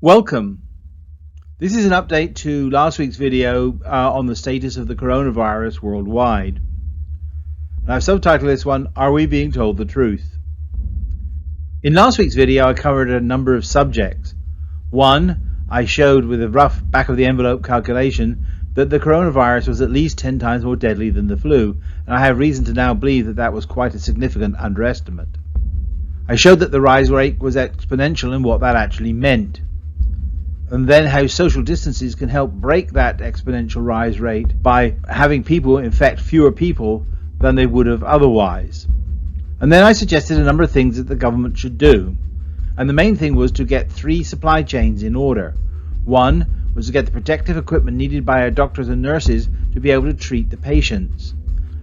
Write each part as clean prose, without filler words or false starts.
Welcome. This is an update to last week's video on the status of the coronavirus worldwide. And I've subtitled this one, Are We Being Told the Truth? In last week's video I covered a number of subjects. One, I showed with a rough back of the envelope calculation that the coronavirus was at least 10 times more deadly than the flu, and I have reason to now believe that that was quite a significant underestimate. I showed that the rise rate was exponential and what that actually meant, and then how social distances can help break that exponential rise rate by having people infect fewer people than they would have otherwise. And then I suggested a number of things that the government should do, and the main thing was to get 3 supply chains in order. One was to get the protective equipment needed by our doctors and nurses to be able to treat the patients,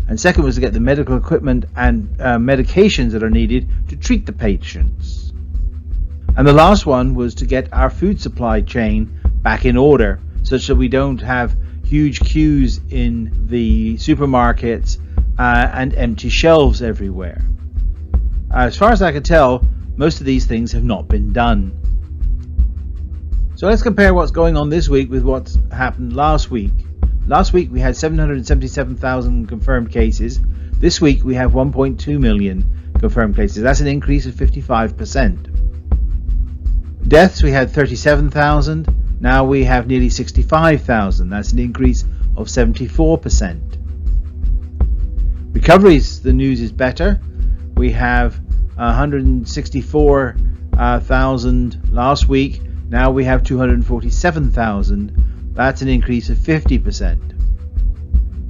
and second was to get the medical equipment and medications that are needed to treat the patients. And the last one was to get our food supply chain back in order, such that we don't have huge queues in the supermarkets and empty shelves everywhere. As far as I can tell, most of these things have not been done. So let's compare what's going on this week with what's happened last week. Last week we had 777,000 confirmed cases. This week we have 1.2 million confirmed cases. That's an increase of 55%. Deaths, we had 37,000, now we have nearly 65,000, that's an increase of 74%. Recoveries, the news is better. We have 164,000 last week, now we have 247,000, that's an increase of 50%.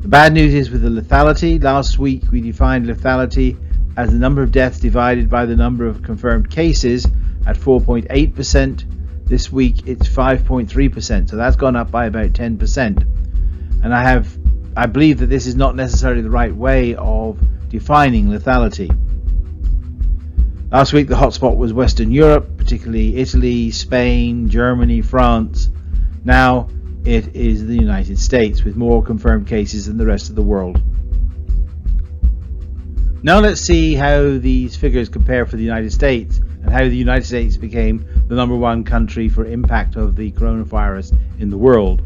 The bad news is with the lethality. Last week we defined lethality as the number of deaths divided by the number of confirmed cases at 4.8%. This week it's 5.3%, so that's gone up by about 10%. And I believe that this is not necessarily the right way of defining lethality. Last week the hotspot was Western Europe, particularly Italy, Spain, Germany, France. Now it is the United States with more confirmed cases than the rest of the world. Now let's see how these figures compare for the United States and how the United States became the #1 country for impact of the coronavirus in the world.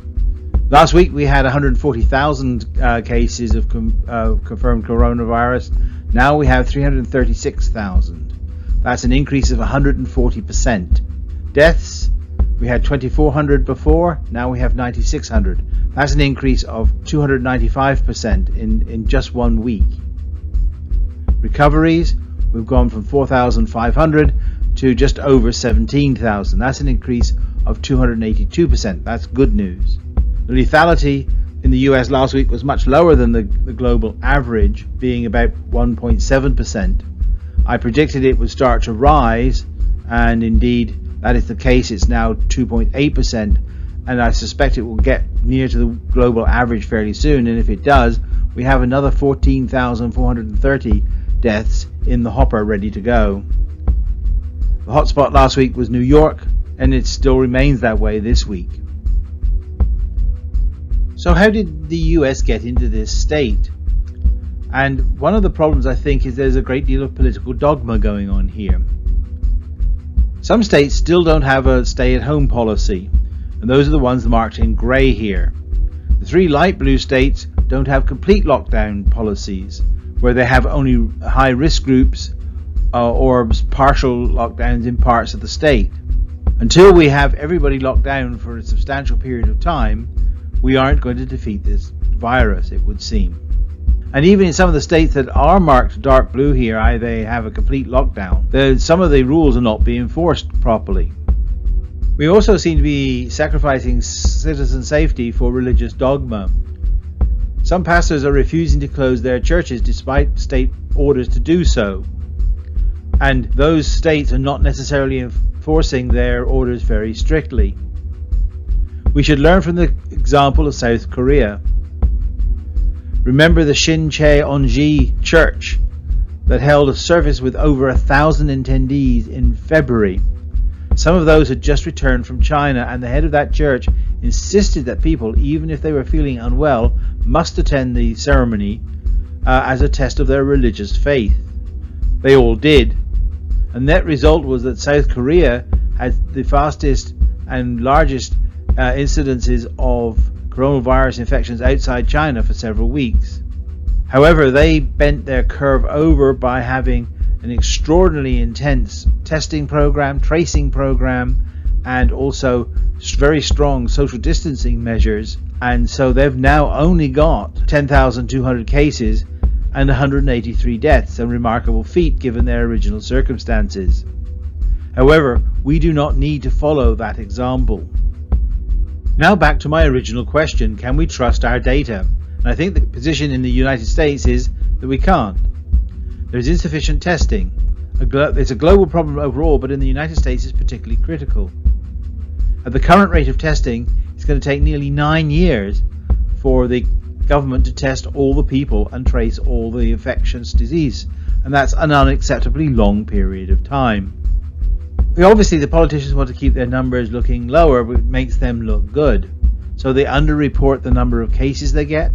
Last week we had 140,000 cases of confirmed coronavirus. Now we have 336,000. That's an increase of 140%. Deaths, we had 2,400 before, now we have 9,600. That's an increase of 295% in just 1 week. Recoveries, we've gone from 4,500 to just over 17,000. That's an increase of 282%. That's good news. The lethality in the US last week was much lower than the global average, being about 1.7%. I predicted it would start to rise, and indeed that is the case. It's now 2.8%, and I suspect it will get near to the global average fairly soon, and if it does, we have another 14,430 deaths in the hopper ready to go. The hotspot last week was New York, and it still remains that way this week. So how did the US get into this state? And one of the problems, I think, is there's a great deal of political dogma going on here. Some states still don't have a stay-at-home policy, and those are the ones marked in grey here. The 3 light blue states don't have complete lockdown policies, where they have only high-risk groups or partial lockdowns in parts of the state. Until we have everybody locked down for a substantial period of time, we aren't going to defeat this virus, it would seem. And even in some of the states that are marked dark blue here, they have a complete lockdown. Some of the rules are not being enforced properly. We also seem to be sacrificing citizen safety for religious dogma. Some pastors are refusing to close their churches despite state orders to do so. And those states are not necessarily enforcing their orders very strictly. We should learn from the example of South Korea. Remember the Shincheonji Church that held a service with over 1,000 attendees in February. Some of those had just returned from China, and the head of that church insisted that people, even if they were feeling unwell, must attend the ceremony as a test of their religious faith. They all did, and net result was that South Korea had the fastest and largest incidences of coronavirus infections outside China for several weeks. However, they bent their curve over by having an extraordinarily intense testing program, tracing program, and also very strong social distancing measures. And so they've now only got 10,200 cases and 183 deaths, a remarkable feat given their original circumstances. However, we do not need to follow that example. Now back to my original question, can we trust our data? And I think the position in the United States is that we can't. There's insufficient testing. It's a global problem overall, but in the United States it's particularly critical. At the current rate of testing, it's going to take nearly 9 years for the government to test all the people and trace all the infectious disease. And that's an unacceptably long period of time. Obviously, the politicians want to keep their numbers looking lower, but it makes them look good. So they underreport the number of cases they get.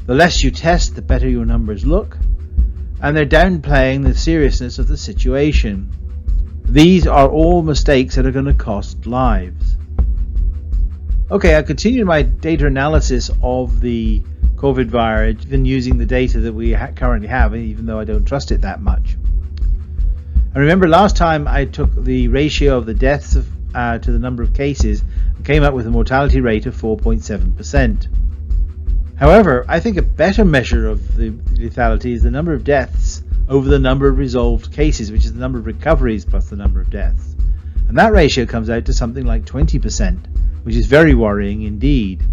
The less you test, the better your numbers look. And they're downplaying the seriousness of the situation. These are all mistakes that are going to cost lives. Okay, I continued my data analysis of the COVID virus, even using the data that we currently have, even though I don't trust it that much. I remember last time I took the ratio of the deaths to the number of cases and came up with a mortality rate of 4.7%. However, I think a better measure of the lethality is the number of deaths over the number of resolved cases, which is the number of recoveries plus the number of deaths. And that ratio comes out to something like 20%, which is very worrying indeed.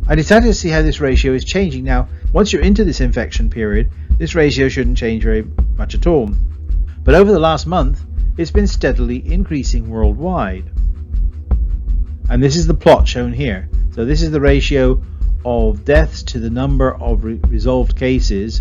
I decided to see how this ratio is changing. Now, once you're into this infection period, this ratio shouldn't change very much at all. But over the last month, it's been steadily increasing worldwide. And this is the plot shown here. So this is the ratio of deaths to the number of resolved cases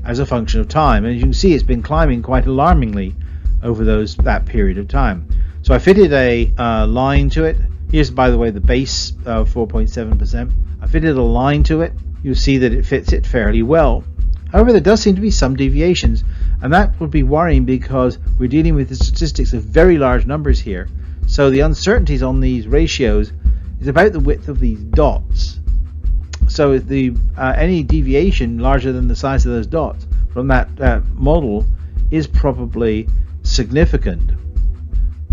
as a function of time. And as you can see, it's been climbing quite alarmingly over that period of time. So I fitted a line to it. Here's, by the way, the base of 4.7%. I fitted a line to it. You'll see that it fits it fairly well. However, there does seem to be some deviations, and that would be worrying because we're dealing with the statistics of very large numbers here. So the uncertainties on these ratios is about the width of these dots. So if any deviation larger than the size of those dots from that model is probably significant.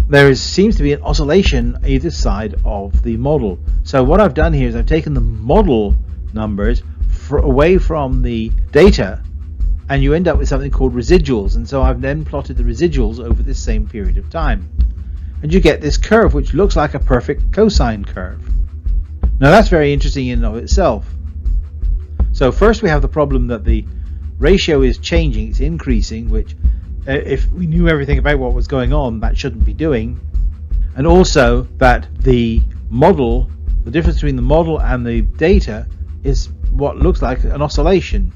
There seems to be an oscillation either side of the model. So what I've done here is I've taken the model numbers away from the data, and you end up with something called residuals. And so I've then plotted the residuals over this same period of time. And you get this curve which looks like a perfect cosine curve. Now that's very interesting in and of itself. So first we have the problem that the ratio is changing, it's increasing, which if we knew everything about what was going on, that shouldn't be doing. And also that the model, the difference between the model and the data is what looks like an oscillation.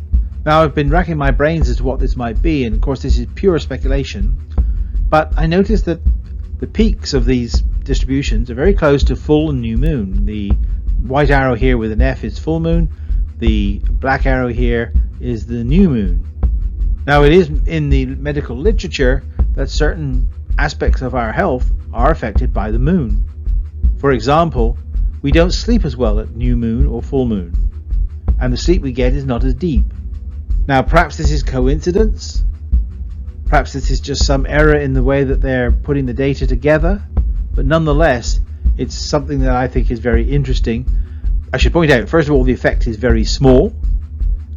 Now I've been racking my brains as to what this might be, and of course this is pure speculation, but I noticed that the peaks of these distributions are very close to full and new moon. The white arrow here with an F is full moon, the black arrow here is the new moon. Now it is in the medical literature that certain aspects of our health are affected by the moon. For example, we don't sleep as well at new moon or full moon, and the sleep we get is not as deep. Now perhaps this is coincidence, perhaps this is just some error in the way that they're putting the data together, but nonetheless it's something that I think is very interesting. I should point out, first of all, the effect is very small,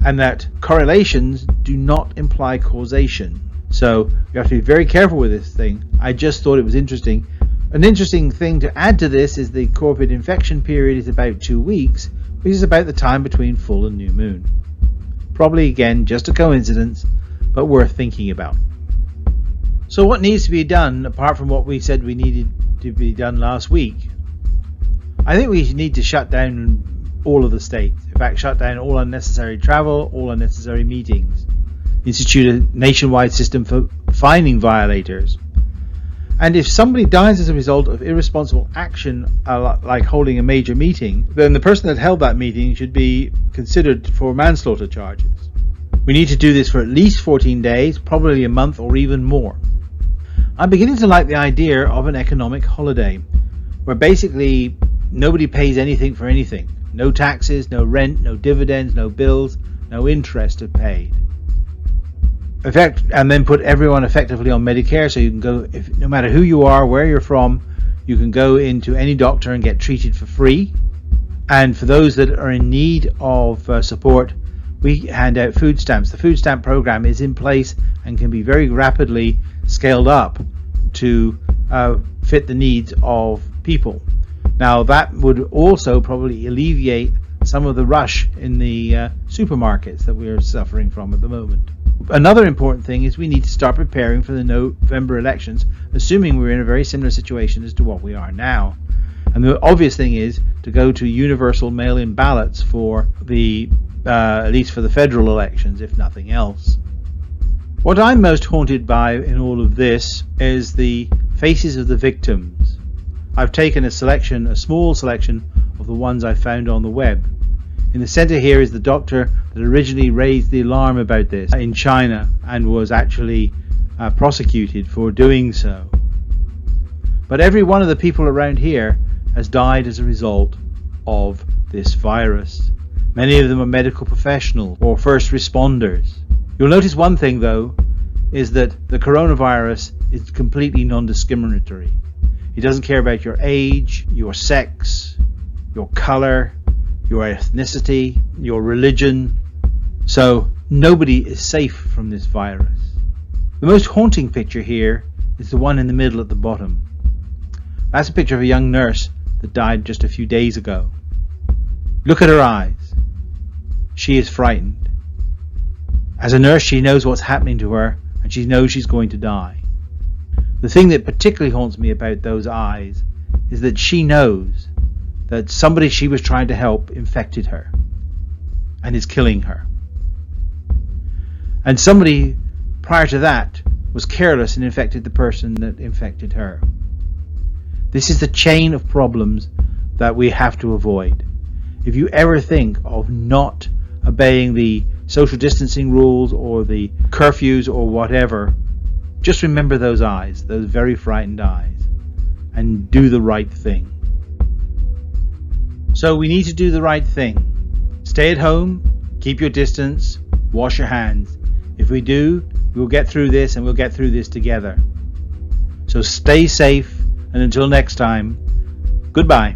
and that correlations do not imply causation. So you have to be very careful with this thing. I just thought it was interesting. An interesting thing to add to this is the COVID infection period is about 2 weeks, which is about the time between full and new moon. Probably again just a coincidence, but worth thinking about. So what needs to be done apart from what we said we needed to be done last week? I think we need to shut down all of the states. In fact, shut down all unnecessary travel, all unnecessary meetings. Institute a nationwide system for fining violators. And if somebody dies as a result of irresponsible action, like holding a major meeting, then the person that held that meeting should be considered for manslaughter charges. We need to do this for at least 14 days, probably a month or even more. I'm beginning to like the idea of an economic holiday. where basically nobody pays anything for anything. No taxes, no rent, no dividends, no bills, no interest are paid. And then put everyone effectively on Medicare, so you can go, no matter who you are, where you're from, you can go into any doctor and get treated for free. And for those that are in need of support, we hand out food stamps. The food stamp program is in place and can be very rapidly scaled up to fit the needs of people. Now, that would also probably alleviate some of the rush in the supermarkets that we're suffering from at the moment. Another important thing is we need to start preparing for the November elections, assuming we're in a very similar situation as to what we are now. And the obvious thing is to go to universal mail-in ballots for the at least for the federal elections, if nothing else. What I'm most haunted by in all of this is the faces of the victims. I've taken a small selection of the ones I found on the web. In the center here is the doctor that originally raised the alarm about this in China and was actually prosecuted for doing so. But every one of the people around here has died as a result of this virus. Many of them are medical professionals or first responders. You'll notice one thing though, is that the coronavirus is completely non-discriminatory. It doesn't care about your age, your sex, your color, your ethnicity, your religion. So nobody is safe from this virus. The most haunting picture here is the one in the middle at the bottom. That's a picture of a young nurse that died just a few days ago. Look at her eyes. She is frightened. As a nurse, she knows what's happening to her, and she knows she's going to die. The thing that particularly haunts me about those eyes is that she knows that somebody she was trying to help infected her and is killing her. And somebody prior to that was careless and infected the person that infected her. This is the chain of problems that we have to avoid. If you ever think of not obeying the social distancing rules or the curfews or whatever, just remember those eyes, those very frightened eyes, and do the right thing. So we need to do the right thing. Stay at home, keep your distance, wash your hands. If we do, we'll get through this, and we'll get through this together. So stay safe, and until next time, goodbye.